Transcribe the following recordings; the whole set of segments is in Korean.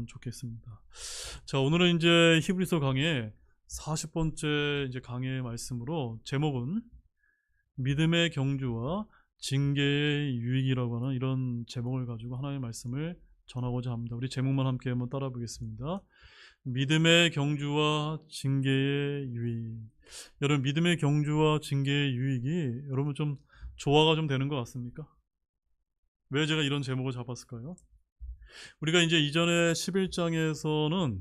좋겠습니다. 자, 오늘은 이제 히브리서 강의 40번째 이제 강의 말씀으로 제목은 믿음의 경주와 징계의 유익이라고 하는 이런 제목을 가지고 하나님의 말씀을 전하고자 합니다. 우리 제목만 함께 한번 따라 보겠습니다. 믿음의 경주와 징계의 유익. 여러분, 믿음의 경주와 징계의 유익이 여러분 좀 조화가 좀 되는 것 같습니까? 왜 제가 이런 제목을 잡았을까요? 우리가 이제 이전에 11장에서는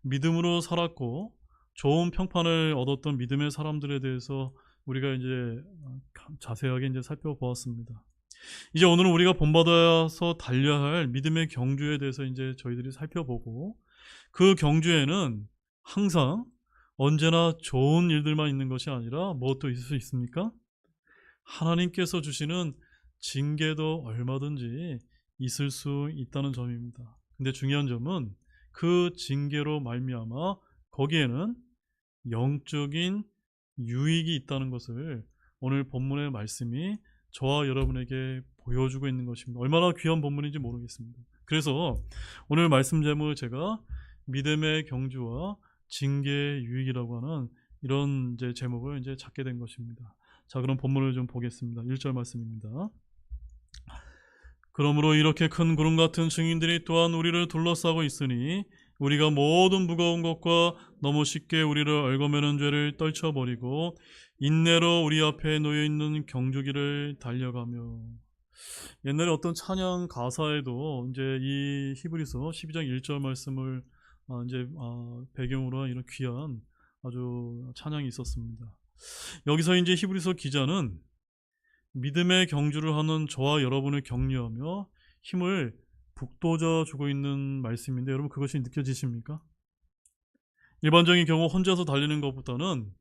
믿음으로 살았고 좋은 평판을 얻었던 믿음의 사람들에 대해서 우리가 이제 자세하게 이제 살펴보았습니다. 이제 오늘은 우리가 본받아서 달려야 할 믿음의 경주에 대해서 이제 저희들이 살펴보고, 그 경주에는 항상 언제나 좋은 일들만 있는 것이 아니라 무엇도 있을 수 있습니까? 하나님께서 주시는 징계도 얼마든지 있을 수 있다는 점입니다. 근데 중요한 점은 그 징계로 말미암아 거기에는 영적인 유익이 있다는 것을 오늘 본문의 말씀이 저와 여러분에게 보여주고 있는 것입니다. 얼마나 귀한 본문인지 모르겠습니다. 그래서 오늘 말씀 제목을 제가 믿음의 경주와 징계의 유익이라고 하는 이런 이제 제목을 이제 잡게 된 것입니다. 자, 그럼 본문을 좀 보겠습니다. 1절 말씀입니다. 그러므로 이렇게 큰 구름 같은 증인들이 또한 우리를 둘러싸고 있으니 우리가 모든 무거운 것과 너무 쉽게 우리를 얽어매는 죄를 떨쳐버리고 인내로 우리 앞에 놓여있는 경주기를 달려가며. 옛날에 어떤 찬양 가사에도 이제 이 히브리서 12장 1절 말씀을 배경으로 한 이런 귀한 아주 찬양이 있었습니다. 여기서 이제 히브리서 기자는 믿음의 경주를 하는 저와 여러분을 격려하며 힘을 북돋아 주고 있는 말씀인데, 여러분 그것이 느껴지십니까? 일반적인 경우 혼자서 달리는 것보다는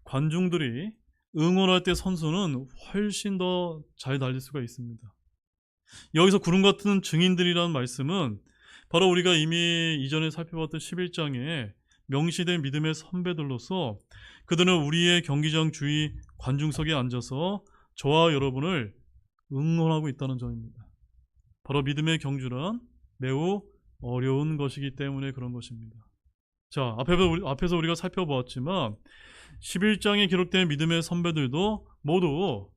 관중들이 응원할 때 선수는 훨씬 더 잘 달릴 수가 있습니다. 여기서 구름 같은 증인들이라는 말씀은 바로 우리가 이미 이전에 살펴봤던 11장에 명시된 믿음의 선배들로서 그들은 우리의 경기장 주위 관중석에 앉아서 저와 여러분을 응원하고 있다는 점입니다. 바로 믿음의 경주란 매우 어려운 것이기 때문에 그런 것입니다. 자, 앞에서 우리가 살펴보았지만 11장에 기록된 믿음의 선배들도 모두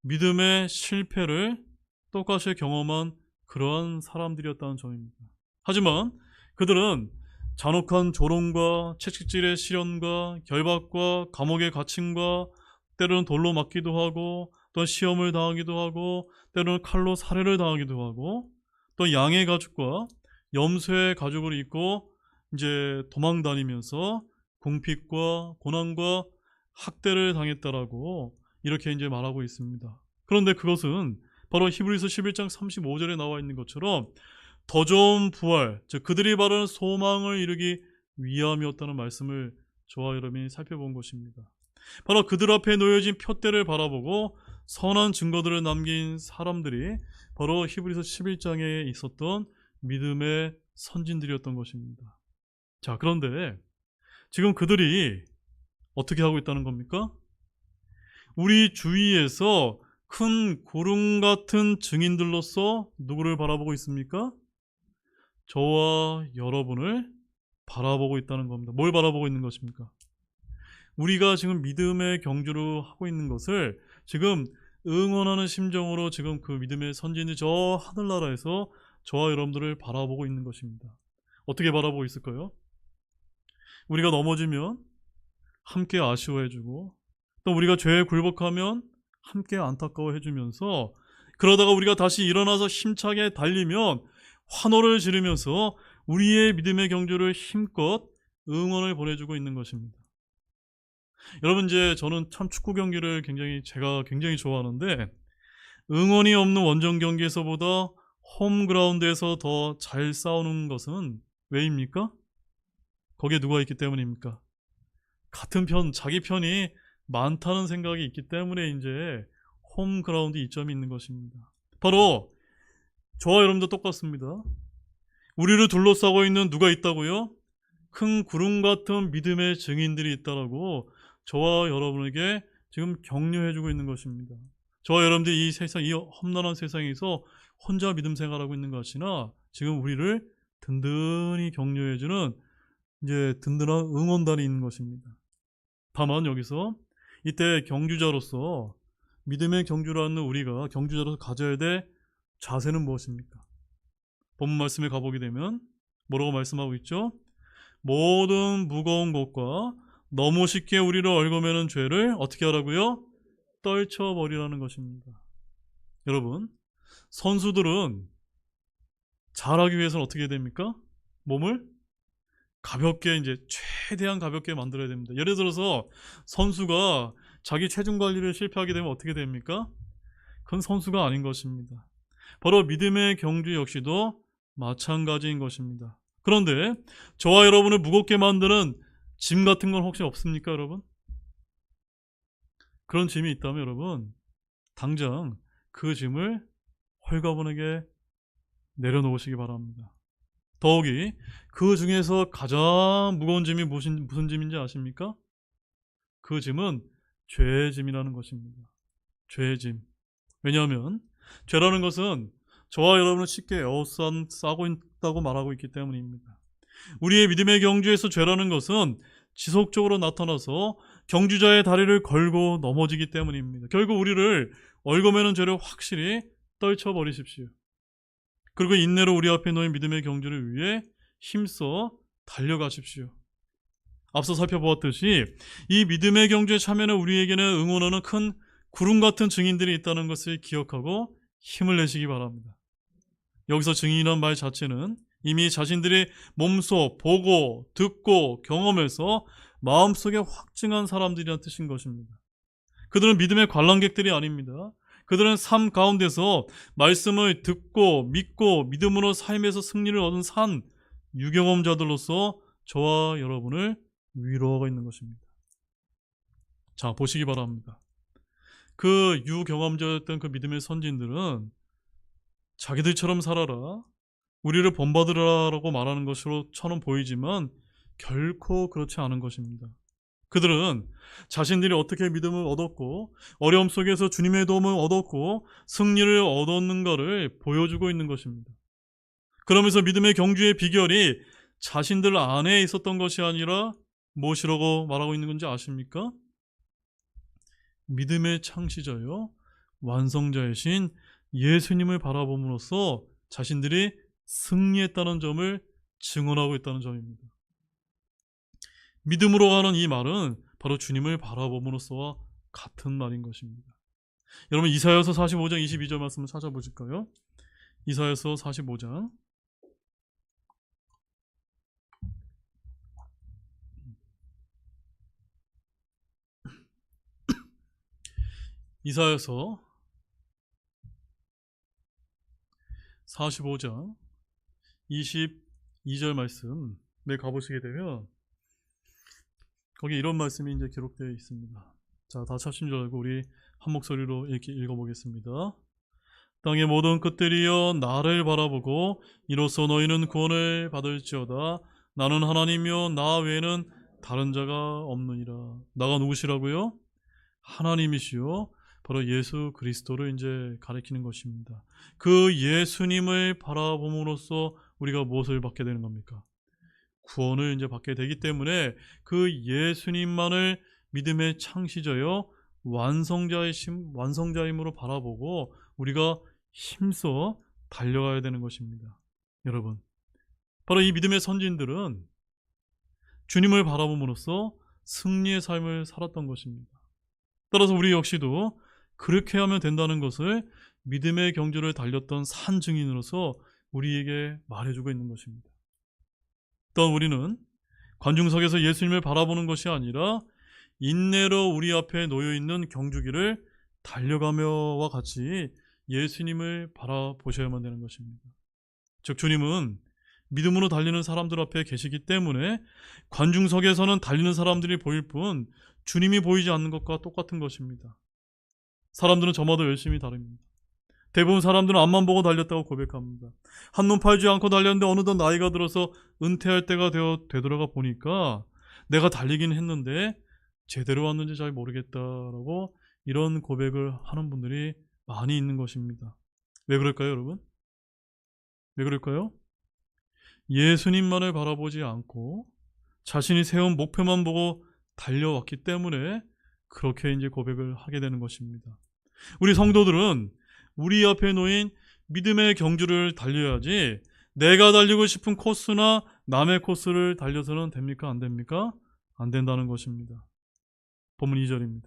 믿음의 실패를 똑같이 경험한 그러한 사람들이었다는 점입니다. 하지만 그들은 잔혹한 조롱과 채찍질의 시련과 결박과 감옥의 갇힘과 때로는 돌로 맞기도 하고 또 시험을 당하기도 하고 때로는 칼로 살해를 당하기도 하고 또 양의 가죽과 염소의 가죽을 입고 이제 도망 다니면서 궁핍과 고난과 학대를 당했다라고 이렇게 이제 말하고 있습니다. 그런데 그것은 바로 히브리서 11장 35절에 나와 있는 것처럼 더 좋은 부활, 즉 그들이 바라는 소망을 이루기 위함이었다는 말씀을 저와 여러분이 살펴본 것입니다. 바로 그들 앞에 놓여진 표대를 바라보고 선한 증거들을 남긴 사람들이 바로 히브리서 11장에 있었던 믿음의 선진들이었던 것입니다. 자, 그런데 지금 그들이 어떻게 하고 있다는 겁니까? 우리 주위에서 큰 구름 같은 증인들로서 누구를 바라보고 있습니까? 저와 여러분을 바라보고 있다는 겁니다. 뭘 바라보고 있는 것입니까? 우리가 지금 믿음의 경주를 하고 있는 것을 지금 응원하는 심정으로 지금 그 믿음의 선진이 저 하늘나라에서 저와 여러분들을 바라보고 있는 것입니다. 어떻게 바라보고 있을까요? 우리가 넘어지면 함께 아쉬워해주고, 또 우리가 죄에 굴복하면 함께 안타까워해주면서, 그러다가 우리가 다시 일어나서 힘차게 달리면 환호를 지르면서 우리의 믿음의 경주를 힘껏 응원을 보내주고 있는 것입니다. 여러분, 이제 저는 참 축구 경기를 제가 굉장히 좋아하는데, 응원이 없는 원정 경기에서보다 홈그라운드에서 더 잘 싸우는 것은 왜입니까? 거기에 누가 있기 때문입니까? 같은 편, 자기 편이 많다는 생각이 있기 때문에 이제 홈그라운드 이점이 있는 것입니다. 바로 저와 여러분도 똑같습니다. 우리를 둘러싸고 있는 누가 있다고요? 큰 구름 같은 믿음의 증인들이 있다라고 저와 여러분에게 지금 격려해주고 있는 것입니다. 저와 여러분들이 이 세상, 이 험난한 세상에서 혼자 믿음 생활하고 있는 것이나 지금 우리를 든든히 격려해주는 이제 든든한 응원단이 있는 것입니다. 다만 여기서 이때 경주자로서 믿음의 경주라는 우리가 경주자로서 가져야 될 자세는 무엇입니까? 본문 말씀에 가보게 되면 뭐라고 말씀하고 있죠? 모든 무거운 것과 너무 쉽게 우리를 얽어매는 죄를 어떻게 하라고요? 떨쳐버리라는 것입니다. 여러분, 선수들은 잘하기 위해서는 어떻게 해야 됩니까? 몸을 가볍게 이제 최대한 가볍게 만들어야 됩니다. 예를 들어서 선수가 자기 체중 관리를 실패하게 되면 어떻게 됩니까? 그건 선수가 아닌 것입니다. 바로 믿음의 경주 역시도 마찬가지인 것입니다. 그런데 저와 여러분을 무겁게 만드는 짐 같은 건 혹시 없습니까, 여러분? 그런 짐이 있다면 여러분, 당장 그 짐을 홀가분하게 내려놓으시기 바랍니다. 더욱이 그 중에서 가장 무거운 짐이 무슨 짐인지 아십니까? 그 짐은 죄의 짐이라는 것입니다. 죄의 짐. 왜냐하면 죄라는 것은 저와 여러분을 쉽게 에워싸고 있다고 말하고 있기 때문입니다. 우리의 믿음의 경주에서 죄라는 것은 지속적으로 나타나서 경주자의 다리를 걸고 넘어지기 때문입니다. 결국 우리를 얽어매는 죄를 확실히 떨쳐버리십시오. 그리고 인내로 우리 앞에 놓인 믿음의 경주를 위해 힘써 달려가십시오. 앞서 살펴보았듯이 이 믿음의 경주에 참여하는 우리에게는 응원하는 큰 구름 같은 증인들이 있다는 것을 기억하고 힘을 내시기 바랍니다. 여기서 증인이란 말 자체는 이미 자신들이 몸소 보고 듣고 경험해서 마음속에 확증한 사람들이라는 뜻인 것입니다. 그들은 믿음의 관람객들이 아닙니다. 그들은 삶 가운데서 말씀을 듣고 믿고 믿음으로 삶에서 승리를 얻은 산 유경험자들로서 저와 여러분을 위로하고 있는 것입니다. 자, 보시기 바랍니다. 그 유경험자였던 그 믿음의 선진들은 자기들처럼 살아라, 우리를 본받으라라고 말하는 것으로처럼 보이지만 결코 그렇지 않은 것입니다. 그들은 자신들이 어떻게 믿음을 얻었고 어려움 속에서 주님의 도움을 얻었고 승리를 얻었는가를 보여주고 있는 것입니다. 그러면서 믿음의 경주의 비결이 자신들 안에 있었던 것이 아니라 무엇이라고 말하고 있는 건지 아십니까? 믿음의 창시자요 완성자이신 예수님을 바라봄으로써 자신들이 승리했다는 점을 증언하고 있다는 점입니다. 믿음으로 가는 이 말은 바로 주님을 바라봄으로써와 같은 말인 것입니다. 여러분 이사야서 45장 22절 말씀을 찾아보실까요? 이사야서 45장 이사야서 45장 22절 말씀에 가보시게 되면 거기 이런 말씀이 이제 기록되어 있습니다. 자, 다 찾으신 줄 알고 우리 한 목소리로 이렇게 읽어보겠습니다. 땅의 모든 끝들이여 나를 바라보고 이로써 너희는 구원을 받을지어다. 나는 하나님이요 나 외에는 다른 자가 없느니라. 나가 누구시라고요? 하나님이시요 바로 예수 그리스도를 이제 가리키는 것입니다. 그 예수님을 바라봄으로써 우리가 무엇을 받게 되는 겁니까? 구원을 이제 받게 되기 때문에 그 예수님만을 믿음의 창시자여 완성자임으로 바라보고 우리가 힘써 달려가야 되는 것입니다. 여러분, 바로 이 믿음의 선진들은 주님을 바라봄으로써 승리의 삶을 살았던 것입니다. 따라서 우리 역시도 그렇게 하면 된다는 것을 믿음의 경주를 달렸던 산 증인으로서 우리에게 말해주고 있는 것입니다. 또한 우리는 관중석에서 예수님을 바라보는 것이 아니라 인내로 우리 앞에 놓여있는 경주기를 달려가며와 같이 예수님을 바라보셔야만 되는 것입니다. 즉 주님은 믿음으로 달리는 사람들 앞에 계시기 때문에 관중석에서는 달리는 사람들이 보일 뿐 주님이 보이지 않는 것과 똑같은 것입니다. 사람들은 저마다 열심히 다릅니다. 대부분 사람들은 앞만 보고 달렸다고 고백합니다. 한눈 팔지 않고 달렸는데 어느덧 나이가 들어서 은퇴할 때가 되돌아가 보니까 내가 달리긴 했는데 제대로 왔는지 잘 모르겠다라고 이런 고백을 하는 분들이 많이 있는 것입니다. 왜 그럴까요, 여러분? 왜 그럴까요? 예수님만을 바라보지 않고 자신이 세운 목표만 보고 달려왔기 때문에 그렇게 이제 고백을 하게 되는 것입니다. 우리 성도들은 우리 앞에 놓인 믿음의 경주를 달려야지 내가 달리고 싶은 코스나 남의 코스를 달려서는 됩니까? 안 됩니까? 안 된다는 것입니다. 본문 2절입니다.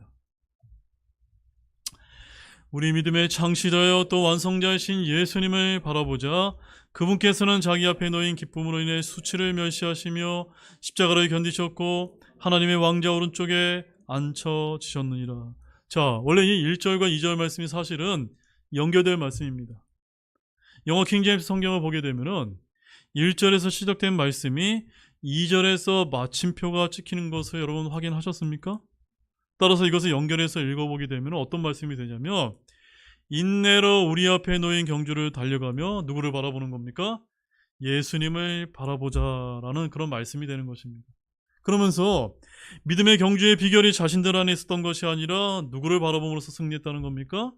우리 믿음의 창시자여 또 완성자이신 예수님을 바라보자. 그분께서는 자기 앞에 놓인 기쁨으로 인해 수치를 멸시하시며 십자가를 견디셨고 하나님의 왕자 오른쪽에 앉혀지셨느니라. 자, 원래 이 1절과 2절 말씀이 사실은 연결될 말씀입니다. 영어 킹제임스 성경을 보게 되면은 1절에서 시작된 말씀이 2절에서 마침표가 찍히는 것을 여러분 확인하셨습니까? 따라서 이것을 연결해서 읽어보게 되면 어떤 말씀이 되냐면 인내로 우리 앞에 놓인 경주를 달려가며 누구를 바라보는 겁니까? 예수님을 바라보자라는 그런 말씀이 되는 것입니다. 그러면서 믿음의 경주의 비결이 자신들 안에 있었던 것이 아니라 누구를 바라봄으로써 승리했다는 겁니까?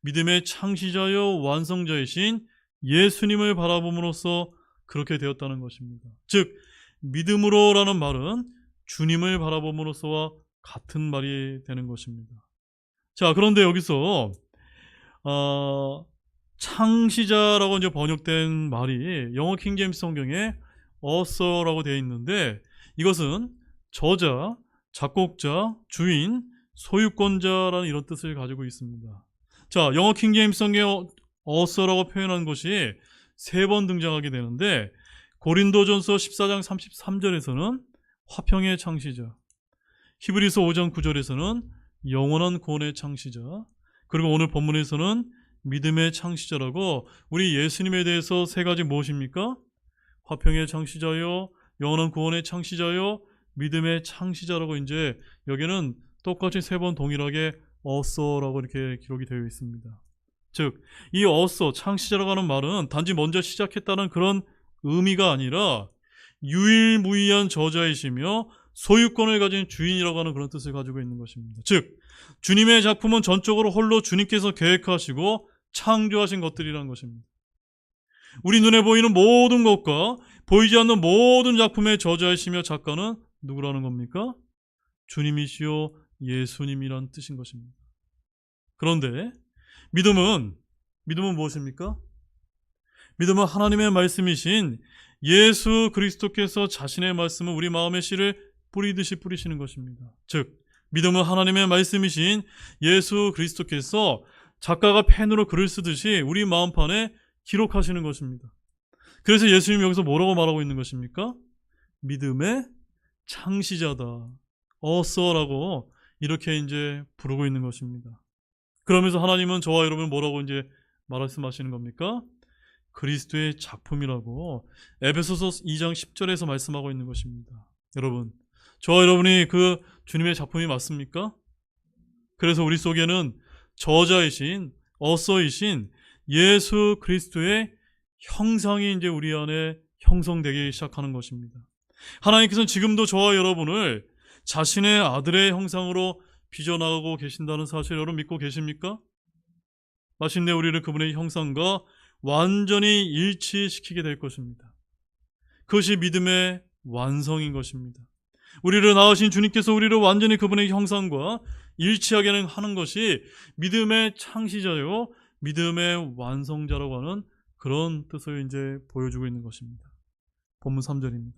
믿음의 창시자요 완성자이신 예수님을 바라봄으로써 그렇게 되었다는 것입니다. 즉 믿음으로라는 말은 주님을 바라봄으로써와 같은 말이 되는 것입니다. 자, 그런데 여기서 창시자라고 이제 번역된 말이 영어 킹제임스 성경에 author라고 되어 있는데 이것은 저자, 작곡자, 주인, 소유권자라는 이런 뜻을 가지고 있습니다. 자, 영어 킹제임스 성경에 author라고 표현한 것이 3번 등장하게 되는데 고린도전서 14장 33절에서는 화평의 창시자, 히브리서 5장 9절에서는 영원한 구원의 창시자, 그리고 오늘 본문에서는 믿음의 창시자라고 우리 예수님에 대해서 3가지 무엇입니까? 화평의 창시자요, 영원한 구원의 창시자요, 믿음의 창시자라고 이제 여기는 똑같이 3번 동일하게 author라고 이렇게 기록이 되어 있습니다. 즉, 이 author, 창시자라고 하는 말은 단지 먼저 시작했다는 그런 의미가 아니라 유일무이한 저자이시며 소유권을 가진 주인이라고 하는 그런 뜻을 가지고 있는 것입니다. 즉, 주님의 작품은 전적으로 홀로 주님께서 계획하시고 창조하신 것들이라는 것입니다. 우리 눈에 보이는 모든 것과 보이지 않는 모든 작품의 저자이시며 작가는 누구라는 겁니까? 주님이시요 예수님이란 뜻인 것입니다. 그런데 믿음은 무엇입니까? 믿음은 하나님의 말씀이신 예수 그리스도께서 자신의 말씀을 우리 마음의 씨를 뿌리듯이 뿌리시는 것입니다. 즉, 믿음은 하나님의 말씀이신 예수 그리스도께서 작가가 펜으로 글을 쓰듯이 우리 마음판에 기록하시는 것입니다. 그래서 예수님이 여기서 뭐라고 말하고 있는 것입니까? 믿음의 창시자다, author라고 이렇게 이제 부르고 있는 것입니다. 그러면서 하나님은 저와 여러분 뭐라고 이제 말씀하시는 겁니까? 그리스도의 작품이라고 에베소서 2장 10절에서 말씀하고 있는 것입니다. 여러분, 저와 여러분이 그 주님의 작품이 맞습니까? 그래서 우리 속에는 저자이신, author이신 예수 그리스도의 형상이 이제 우리 안에 형성되기 시작하는 것입니다. 하나님께서는 지금도 저와 여러분을 자신의 아들의 형상으로 빚어나가고 계신다는 사실 여러분 믿고 계십니까? 마침내 우리를 그분의 형상과 완전히 일치시키게 될 것입니다. 그것이 믿음의 완성인 것입니다. 우리를 낳으신 주님께서 우리를 완전히 그분의 형상과 일치하게 하는 것이 믿음의 창시자요, 믿음의 완성자라고 하는 그런 뜻을 이제 보여주고 있는 것입니다. 본문 3절입니다.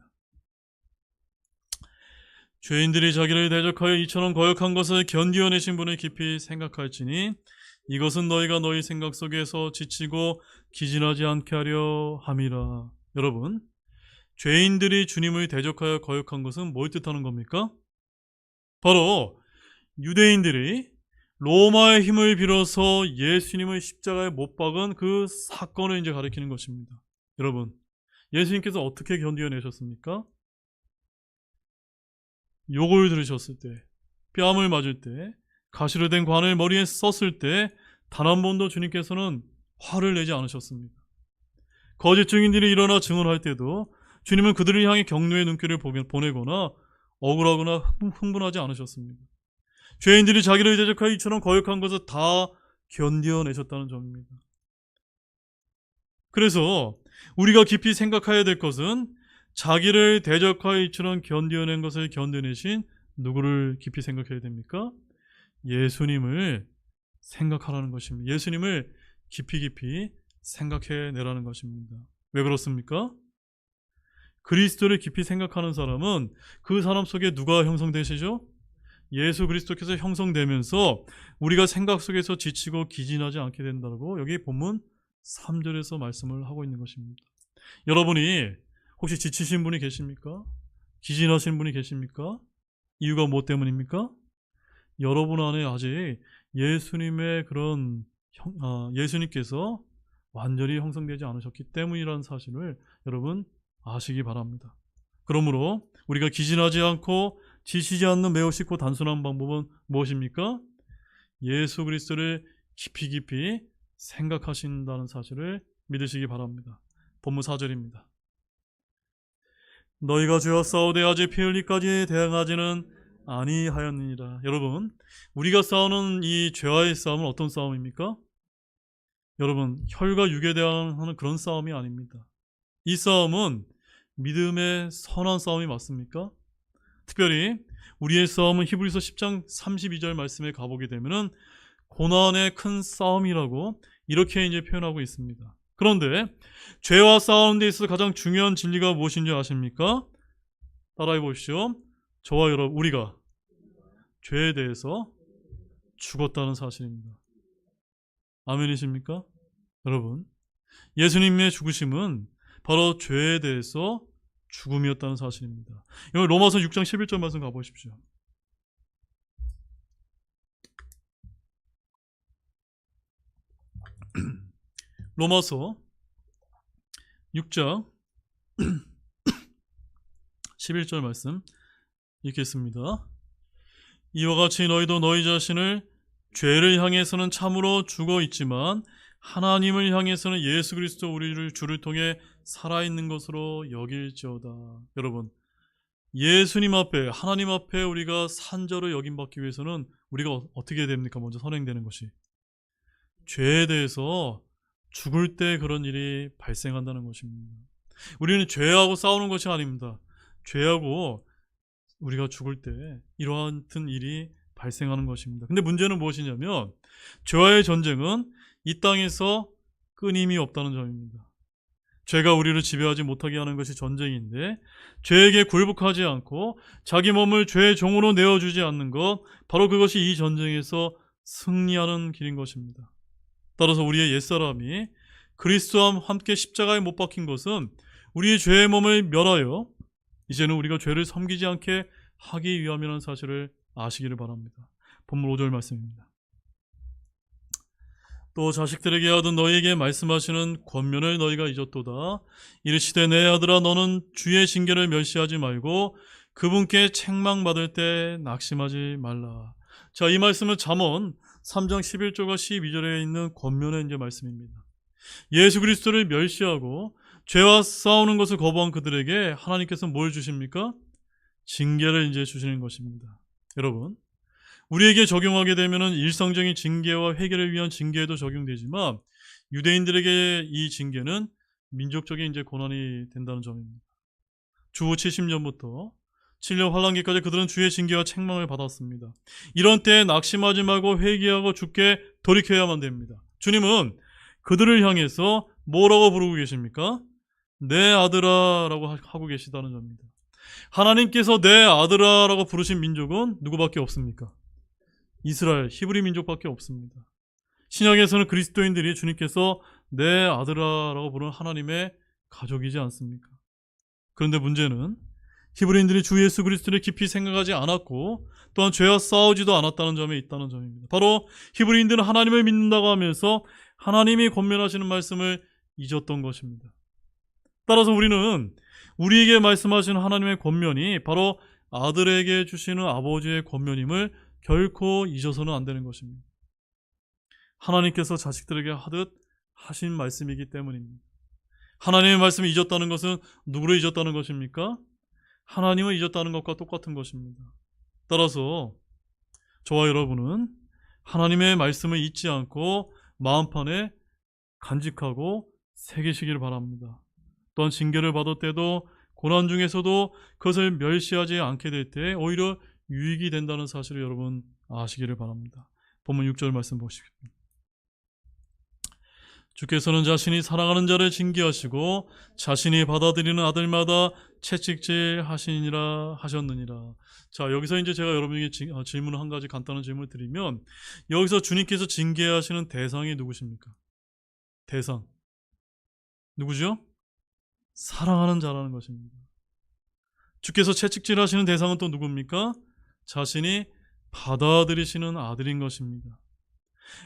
죄인들이 자기를 대적하여 이처럼 거역한 것을 견디어내신 분을 깊이 생각할지니 이것은 너희가 너희 생각 속에서 지치고 기진하지 않게 하려 함이라. 여러분, 죄인들이 주님을 대적하여 거역한 것은 뭘 뜻하는 겁니까? 바로 유대인들이 로마의 힘을 빌어서 예수님을 십자가에 못 박은 그 사건을 이제 가리키는 것입니다. 여러분, 예수님께서 어떻게 견디어내셨습니까? 욕을 들으셨을 때, 뺨을 맞을 때, 가시로 된 관을 머리에 썼을 때 단 한 번도 주님께서는 화를 내지 않으셨습니다. 거짓 증인들이 일어나 증언할 때도 주님은 그들을 향해 격려의 눈길을 보내거나 억울하거나 흥분하지 않으셨습니다. 죄인들이 자기를 대적하여 이처럼 거역한 것을 다 견뎌내셨다는 점입니다. 그래서 우리가 깊이 생각해야 될 것은 자기를 대적하여 이처럼 견뎌낸 것을 견뎌내신 누구를 깊이 생각해야 됩니까? 예수님을 생각하라는 것입니다. 예수님을 깊이 생각해내라는 것입니다. 왜 그렇습니까? 그리스도를 깊이 생각하는 사람은 그 사람 속에 누가 형성되시죠? 예수 그리스도께서 형성되면서 우리가 생각 속에서 지치고 기진하지 않게 된다고 여기 본문 3절에서 말씀을 하고 있는 것입니다. 여러분이 혹시 지치신 분이 계십니까? 기진하신 분이 계십니까? 이유가 무엇 때문입니까? 여러분 안에 아직 예수님의 예수님께서 완전히 형성되지 않으셨기 때문이라는 사실을 여러분 아시기 바랍니다. 그러므로 우리가 기진하지 않고 지치지 않는 매우 쉽고 단순한 방법은 무엇입니까? 예수 그리스도를 깊이 생각하신다는 사실을 믿으시기 바랍니다. 본문 4절입니다. 너희가 죄와 싸우되 아직 피 흘리까지 대항하지는 아니하였느니라. 여러분, 우리가 싸우는 이 죄와의 싸움은 어떤 싸움입니까? 여러분, 혈과 육에 대항하는 그런 싸움이 아닙니다. 이 싸움은 믿음의 선한 싸움이 맞습니까? 특별히 우리의 싸움은 히브리서 10장 32절 말씀에 가보게 되면은 고난의 큰 싸움이라고 이렇게 이제 표현하고 있습니다. 그런데 죄와 싸우는 데 있어서 가장 중요한 진리가 무엇인지 아십니까? 따라해 보십시오. 저와 여러분, 우리가 죄에 대해서 죽었다는 사실입니다. 아멘이십니까? 여러분, 예수님의 죽으심은 바로 죄에 대해서 죽음이었다는 사실입니다. 여기 로마서 6장 11절 말씀 가보십시오. 로마서 6장 11절 말씀 읽겠습니다. 이와 같이 너희도 너희 자신을 죄를 향해서는 참으로 죽어 있지만 하나님을 향해서는 예수 그리스도 우리를 주를 통해 살아있는 것으로 여길지어다. 여러분, 예수님 앞에, 하나님 앞에 우리가 산자로 여김받기 위해서는 우리가 어떻게 됩니까? 먼저 선행되는 것이 죄에 대해서 죽을 때 그런 일이 발생한다는 것입니다. 우리는 죄하고 싸우는 것이 아닙니다. 죄하고 우리가 죽을 때 이러한 일이 발생하는 것입니다. 근데 문제는 무엇이냐면 죄와의 전쟁은 이 땅에서 끊임이 없다는 점입니다. 죄가 우리를 지배하지 못하게 하는 것이 전쟁인데 죄에게 굴복하지 않고 자기 몸을 죄의 종으로 내어주지 않는 것, 바로 그것이 이 전쟁에서 승리하는 길인 것입니다. 따라서 우리의 옛사람이 그리스도와 함께 십자가에 못 박힌 것은 우리의 죄의 몸을 멸하여 이제는 우리가 죄를 섬기지 않게 하기 위함이라는 사실을 아시기를 바랍니다. 본문 5절 말씀입니다. 또 자식들에게 하던 너희에게 말씀하시는 권면을 너희가 잊었도다. 이르시되 내 아들아 너는 주의 징계를 멸시하지 말고 그분께 책망받을 때 낙심하지 말라. 자, 이 말씀은 잠언 3장 11절과 12절에 있는 권면의 이제 말씀입니다. 예수 그리스도를 멸시하고 죄와 싸우는 것을 거부한 그들에게 하나님께서 뭘 주십니까? 징계를 이제 주시는 것입니다. 여러분, 우리에게 적용하게 되면은 일상적인 징계와 회개를 위한 징계에도 적용되지만 유대인들에게 이 징계는 민족적인 이제 고난이 된다는 점입니다. 주 70년부터 7년 환란기까지 그들은 주의 징계와 책망을 받았습니다. 이런 때에 낙심하지 말고 회개하고 주께 돌이켜야만 됩니다. 주님은 그들을 향해서 뭐라고 부르고 계십니까? 내 아들아 라고 하고 계시다는 점입니다. 하나님께서 내 아들아 라고 부르신 민족은 누구밖에 없습니까? 이스라엘, 히브리 민족밖에 없습니다. 신약에서는 그리스도인들이 주님께서 내 아들아 라고 부르는 하나님의 가족이지 않습니까? 그런데 문제는 히브리인들이 주 예수 그리스도를 깊이 생각하지 않았고 또한 죄와 싸우지도 않았다는 점에 있다는 점입니다. 바로 히브리인들은 하나님을 믿는다고 하면서 하나님이 권면하시는 말씀을 잊었던 것입니다. 따라서 우리는 우리에게 말씀하시는 하나님의 권면이 바로 아들에게 주시는 아버지의 권면임을 결코 잊어서는 안 되는 것입니다. 하나님께서 자식들에게 하듯 하신 말씀이기 때문입니다. 하나님의 말씀을 잊었다는 것은 누구를 잊었다는 것입니까? 하나님을 잊었다는 것과 똑같은 것입니다. 따라서 저와 여러분은 하나님의 말씀을 잊지 않고 마음판에 간직하고 새기시기를 바랍니다. 또한 징계를 받을 때도 고난 중에서도 그것을 멸시하지 않게 될 때 오히려 유익이 된다는 사실을 여러분 아시기를 바랍니다. 본문 6절 말씀 보십시오. 주께서는 자신이 사랑하는 자를 징계하시고 자신이 받아들이는 아들마다 채찍질 하시니라 하셨느니라. 자, 여기서 이제 제가 여러분에게 질문 한 가지 간단한 질문을 드리면, 여기서 주님께서 징계하시는 대상이 누구십니까? 대상 누구죠? 사랑하는 자라는 것입니다. 주께서 채찍질 하시는 대상은 또 누굽니까? 자신이 받아들이시는 아들인 것입니다.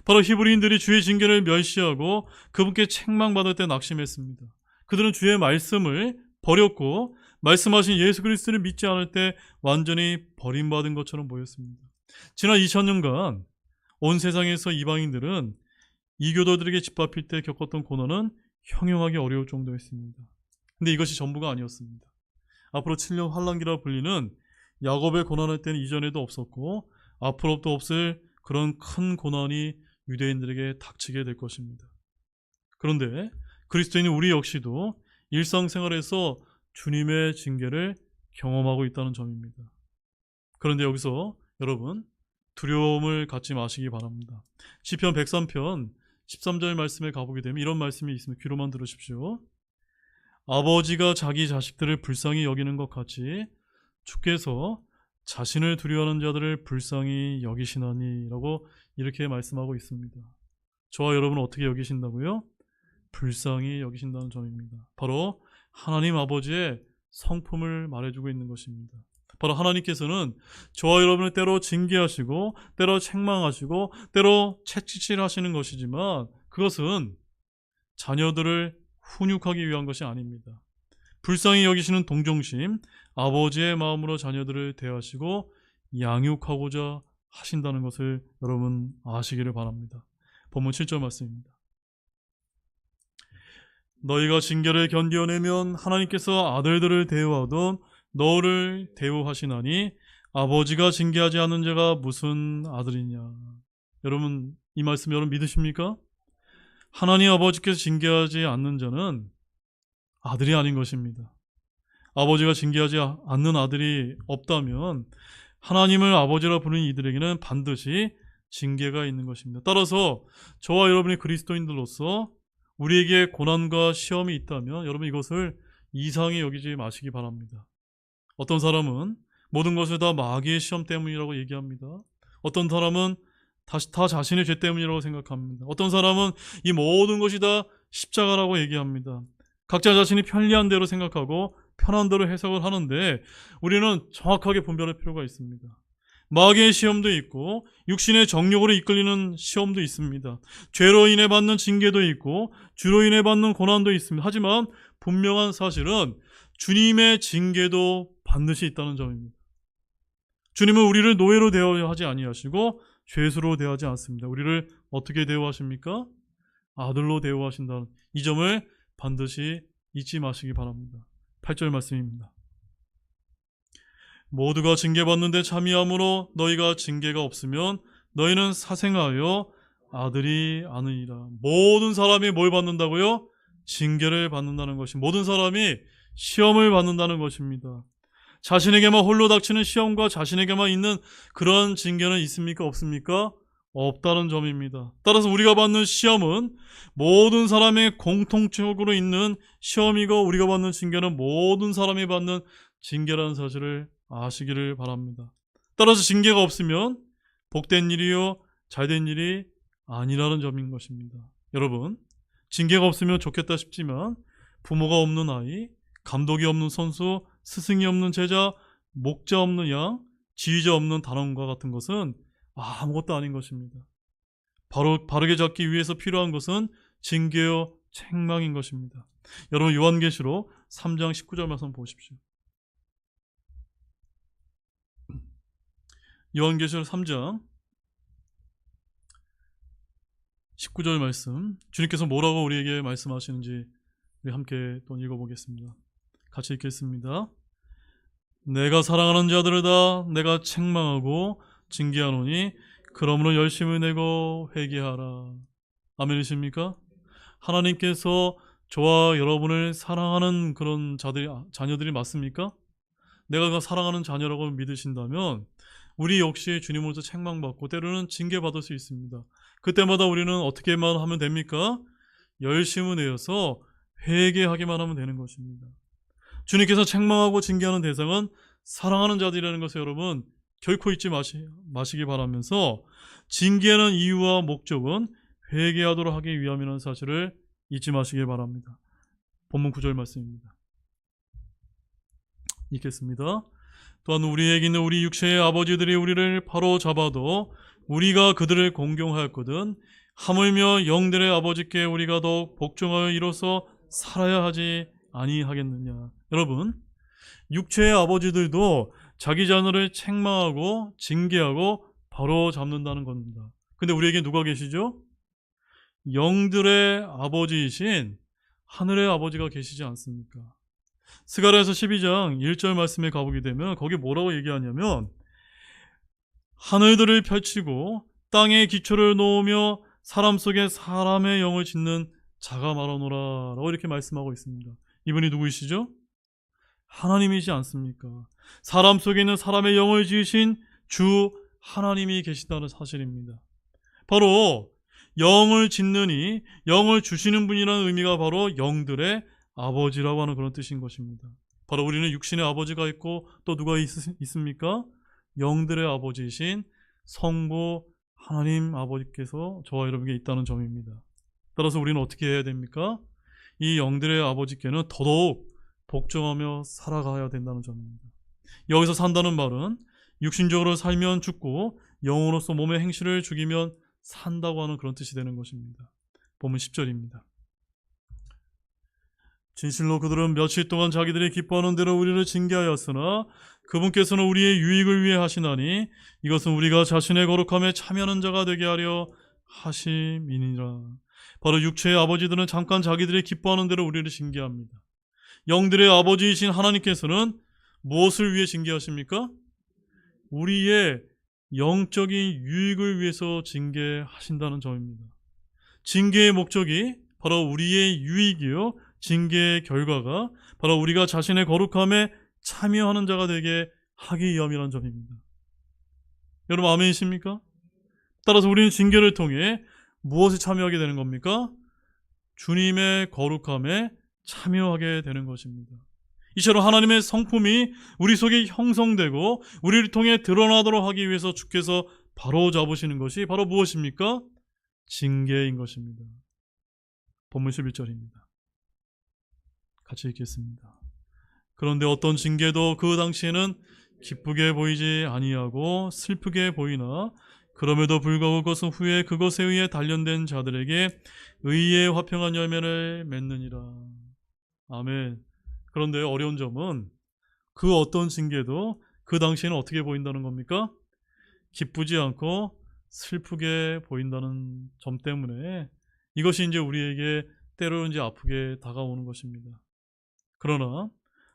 바로 히브리인들이 주의 징계를 멸시하고 그분께 책망받을 때 낙심했습니다. 그들은 주의 말씀을 버렸고 말씀하신 예수 그리스도를 믿지 않을 때 완전히 버림받은 것처럼 보였습니다. 지난 2000년간 온 세상에서 이방인들은 이교도들에게 짓밟힐 때 겪었던 고난은 형용하기 어려울 정도였습니다. 근데 이것이 전부가 아니었습니다. 앞으로 7년 환란기라 불리는 야곱의 고난할 때는 이전에도 없었고 앞으로도 없을 그런 큰 고난이 유대인들에게 닥치게 될 것입니다. 그런데 그리스도인인 우리 역시도 일상생활에서 주님의 징계를 경험하고 있다는 점입니다. 그런데 여기서 여러분 두려움을 갖지 마시기 바랍니다. 시편 103편 13절 말씀에 가보게 되면 이런 말씀이 있습니다. 귀로만 들으십시오. 아버지가 자기 자식들을 불쌍히 여기는 것 같이 주께서 자신을 두려워하는 자들을 불쌍히 여기시나니 라고 이렇게 말씀하고 있습니다. 저와 여러분은 어떻게 여기신다고요? 불쌍히 여기신다는 점입니다. 바로 하나님 아버지의 성품을 말해주고 있는 것입니다. 바로 하나님께서는 저와 여러분을 때로 징계하시고 때로 책망하시고 때로 채찍질하시는 것이지만 그것은 자녀들을 훈육하기 위한 것이 아닙니다. 불쌍히 여기시는 동정심, 아버지의 마음으로 자녀들을 대하시고 양육하고자 하신다는 것을 여러분 아시기를 바랍니다. 본문 7절 말씀입니다. 너희가 징계를 견디어내면 하나님께서 아들들을 대우하던 너를 대우하시나니 아버지가 징계하지 않는 자가 무슨 아들이냐. 여러분 이 말씀 여러분 믿으십니까? 하나님 아버지께서 징계하지 않는 자는 아들이 아닌 것입니다. 아버지가 징계하지 않는 아들이 없다면 하나님을 아버지라 부르는 이들에게는 반드시 징계가 있는 것입니다. 따라서 저와 여러분이 그리스도인들로서 우리에게 고난과 시험이 있다면 여러분 이것을 이상히 여기지 마시기 바랍니다. 어떤 사람은 모든 것을 다 마귀의 시험 때문이라고 얘기합니다. 어떤 사람은 다 자신의 죄 때문이라고 생각합니다. 어떤 사람은 이 모든 것이 다 십자가라고 얘기합니다. 각자 자신이 편리한 대로 생각하고 편한 대로 해석을 하는데 우리는 정확하게 분별할 필요가 있습니다. 마귀의 시험도 있고 육신의 정욕으로 이끌리는 시험도 있습니다. 죄로 인해 받는 징계도 있고 주로 인해 받는 고난도 있습니다. 하지만 분명한 사실은 주님의 징계도 반드시 있다는 점입니다. 주님은 우리를 노예로 대하지 아니하시고 죄수로 대하지 않습니다. 우리를 어떻게 대우하십니까? 아들로 대우하신다는 이 점을 반드시 잊지 마시기 바랍니다. 8절 말씀입니다. 모두가 징계받는데 참이함으로 너희가 징계가 없으면 너희는 사생하여 아들이 아니니라. 모든 사람이 뭘 받는다고요? 징계를 받는다는 것이 모든 사람이 시험을 받는다는 것입니다. 자신에게만 홀로 닥치는 시험과 자신에게만 있는 그런 징계는 있습니까? 없습니까? 없다는 점입니다. 따라서 우리가 받는 시험은 모든 사람의 공통적으로 있는 시험이고 우리가 받는 징계는 모든 사람이 받는 징계라는 사실을 아시기를 바랍니다. 따라서 징계가 없으면 복된 일이요 잘된 일이 아니라는 점인 것입니다. 여러분 징계가 없으면 좋겠다 싶지만 부모가 없는 아이, 감독이 없는 선수, 스승이 없는 제자, 목자 없는 양, 지휘자 없는 단원과 같은 것은 아무것도 아닌 것입니다. 바르게 잡기 위해서 필요한 것은 징계요 책망인 것입니다. 여러분 요한계시록 3장 19절 말씀 보십시오. 요한계시록 3장 19절 말씀 주님께서 뭐라고 우리에게 말씀하시는지 우리 함께 또 읽어보겠습니다. 같이 읽겠습니다. 내가 사랑하는 자들을 다 내가 책망하고 징계하노니 그러므로 열심을 내고 회개하라. 아멘이십니까? 하나님께서 저와 여러분을 사랑하는 그런 자녀들이 맞습니까? 내가 그 사랑하는 자녀라고 믿으신다면 우리 역시 주님으로부터 책망받고 때로는 징계받을 수 있습니다. 그때마다 우리는 어떻게만 하면 됩니까? 열심을 내어서 회개하기만 하면 되는 것입니다. 주님께서 책망하고 징계하는 대상은 사랑하는 자들이라는 것을 여러분 결코 잊지 마시기 바라면서, 징계하는 이유와 목적은 회개하도록 하기 위함이라는 사실을 잊지 마시기 바랍니다. 본문 9절 말씀입니다. 읽겠습니다. 또한 우리에게 있는 우리 육체의 아버지들이 우리를 바로 잡아도 우리가 그들을 공경하였거든 하물며 영들의 아버지께 우리가 더욱 복종하여 이로써 살아야 하지 아니하겠느냐. 여러분, 육체의 아버지들도 자기 자녀를 책망하고 징계하고 바로 잡는다는 겁니다. 근데 우리에게 누가 계시죠? 영들의 아버지이신 하늘의 아버지가 계시지 않습니까? 스가랴서 12장 1절 말씀에 가보게 되면 거기 뭐라고 얘기하냐면, 하늘들을 펼치고 땅에 기초를 놓으며 사람 속에 사람의 영을 짓는 자가 말하노라 라고 이렇게 말씀하고 있습니다. 이분이 누구이시죠? 하나님이지 않습니까? 사람 속에 있는 사람의 영을 지으신 주 하나님이 계시다는 사실입니다. 바로 영을 짓느니 영을 주시는 분이라는 의미가 바로 영들의 아버지라고 하는 그런 뜻인 것입니다. 바로 우리는 육신의 아버지가 있고 또 누가 있습니까? 영들의 아버지이신 성부 하나님 아버지께서 저와 여러분에게 있다는 점입니다. 따라서 우리는 어떻게 해야 됩니까? 이 영들의 아버지께는 더더욱 복종하며 살아가야 된다는 점입니다. 여기서 산다는 말은 육신적으로 살면 죽고 영으로서 몸의 행실을 죽이면 산다고 하는 그런 뜻이 되는 것입니다. 본문 10절입니다. 진실로 그들은 며칠 동안 자기들이 기뻐하는 대로 우리를 징계하였으나 그분께서는 우리의 유익을 위해 하시나니 이것은 우리가 자신의 거룩함에 참여하는 자가 되게 하려 하심이니라. 바로 육체의 아버지들은 잠깐 자기들이 기뻐하는 대로 우리를 징계합니다. 영들의 아버지이신 하나님께서는 무엇을 위해 징계하십니까? 우리의 영적인 유익을 위해서 징계하신다는 점입니다. 징계의 목적이 바로 우리의 유익이요, 징계의 결과가 바로 우리가 자신의 거룩함에 참여하는 자가 되게 하기 위함이라는 점입니다. 여러분 아멘이십니까? 따라서 우리는 징계를 통해 무엇에 참여하게 되는 겁니까? 주님의 거룩함에 참여하게 되는 것입니다. 이처럼 하나님의 성품이 우리 속에 형성되고 우리를 통해 드러나도록 하기 위해서 주께서 바로 잡으시는 것이 바로 무엇입니까? 징계인 것입니다. 본문 11절입니다. 같이 읽겠습니다. 그런데 어떤 징계도 그 당시에는 기쁘게 보이지 아니하고 슬프게 보이나 그럼에도 불구하고 그것은 후에 그것에 의해 단련된 자들에게 의의 화평한 열매를 맺느니라. 아멘. 그런데 어려운 점은 그 어떤 징계도 그 당시에는 어떻게 보인다는 겁니까? 기쁘지 않고 슬프게 보인다는 점 때문에 이것이 이제 우리에게 때로는 이제 아프게 다가오는 것입니다. 그러나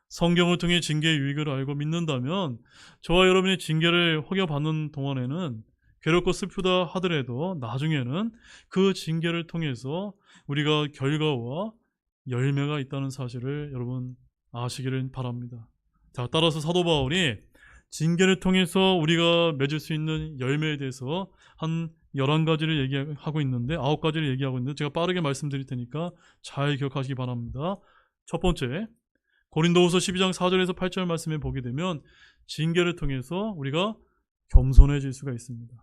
성경을 통해 징계의 유익을 알고 믿는다면 저와 여러분이 징계를 허겨받는 동안에는 괴롭고 슬프다 하더라도 나중에는 그 징계를 통해서 우리가 결과와 열매가 있다는 사실을 여러분 아시기를 바랍니다. 자, 따라서 사도 바울이 징계를 통해서 우리가 맺을 수 있는 열매에 대해서 한 11가지를 얘기하고 있는데 9가지를 얘기하고 있는데 제가 빠르게 말씀드릴 테니까 잘 기억하시기 바랍니다. 첫 번째, 고린도후서 12장 4절에서 8절 말씀에 보게 되면 징계를 통해서 우리가 겸손해질 수가 있습니다.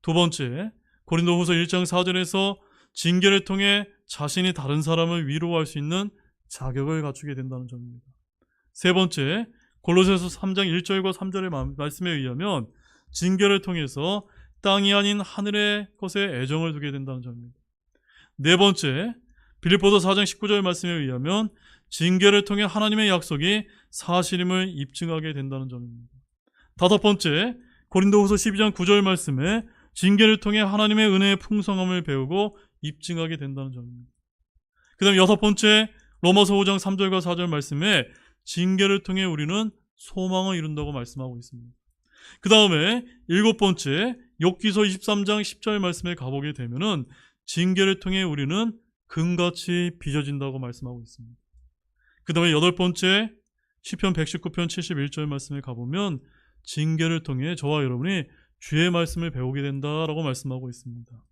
두 번째, 고린도후서 1장 4절에서 징계를 통해 자신이 다른 사람을 위로할 수 있는 자격을 갖추게 된다는 점입니다. 세 번째, 골로새서 3장 1절과 3절의 말씀에 의하면 징계를 통해서 땅이 아닌 하늘의 것에 애정을 두게 된다는 점입니다. 네 번째, 빌립보서 4장 19절 말씀에 의하면 징계를 통해 하나님의 약속이 사실임을 입증하게 된다는 점입니다. 다섯 번째, 고린도후서 12장 9절 말씀에 징계를 통해 하나님의 은혜의 풍성함을 배우고 입증하게 된다는 점입니다. 그 다음에 여섯 번째, 로마서 5장 3절과 4절 말씀에 징계를 통해 우리는 소망을 이룬다고 말씀하고 있습니다. 그 다음에 일곱 번째, 욥기서 23장 10절 말씀에 가보게 되면은 징계를 통해 우리는 금같이 빚어진다고 말씀하고 있습니다. 그 다음에 8번째 시편 119편 71절 말씀에 가보면 징계를 통해 저와 여러분이 주의 말씀을 배우게 된다라고 말씀하고 있습니다.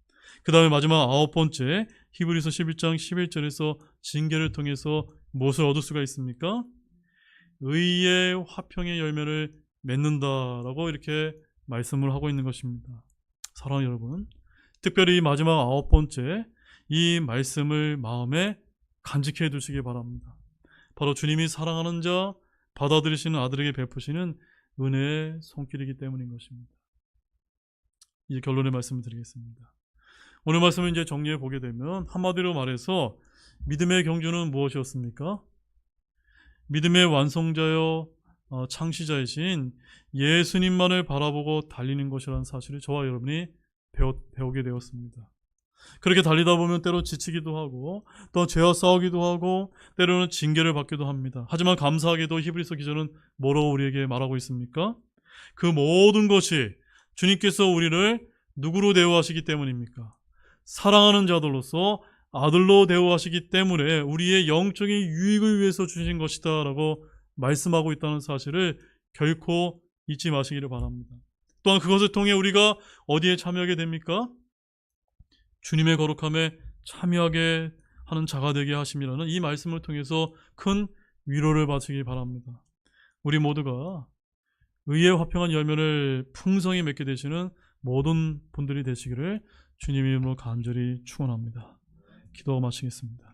그 다음에 마지막 9번째 히브리서 11장 11절에서 징계를 통해서 무엇을 얻을 수가 있습니까? 의의 화평의 열매를 맺는다라고 이렇게 말씀을 하고 있는 것입니다. 사랑하는 여러분, 특별히 마지막 9번째 이 말씀을 마음에 간직해 두시기 바랍니다. 바로 주님이 사랑하는 자, 받아들이시는 아들에게 베푸시는 은혜의 손길이기 때문인 것입니다. 이제 결론의 말씀을 드리겠습니다. 오늘 말씀을 이제 정리해 보게 되면 한마디로 말해서 믿음의 경주는 무엇이었습니까? 믿음의 완성자여 창시자이신 예수님만을 바라보고 달리는 것이라는 사실을 저와 여러분이 배우게 되었습니다. 그렇게 달리다 보면 때로 지치기도 하고 또 죄와 싸우기도 하고 때로는 징계를 받기도 합니다. 하지만 감사하게도 히브리서 기자는 뭐라고 우리에게 말하고 있습니까? 그 모든 것이 주님께서 우리를 누구로 대우하시기 때문입니까? 사랑하는 자들로서 아들로 대우하시기 때문에 우리의 영적인 유익을 위해서 주신 것이다 라고 말씀하고 있다는 사실을 결코 잊지 마시기를 바랍니다. 또한 그것을 통해 우리가 어디에 참여하게 됩니까? 주님의 거룩함에 참여하게 하는 자가 되게 하심이라는 이 말씀을 통해서 큰 위로를 받으시기 바랍니다. 우리 모두가 의의 화평한 열매를 풍성히 맺게 되시는 모든 분들이 되시기를 주님의 이름으로 간절히 축원합니다. 기도 마치겠습니다.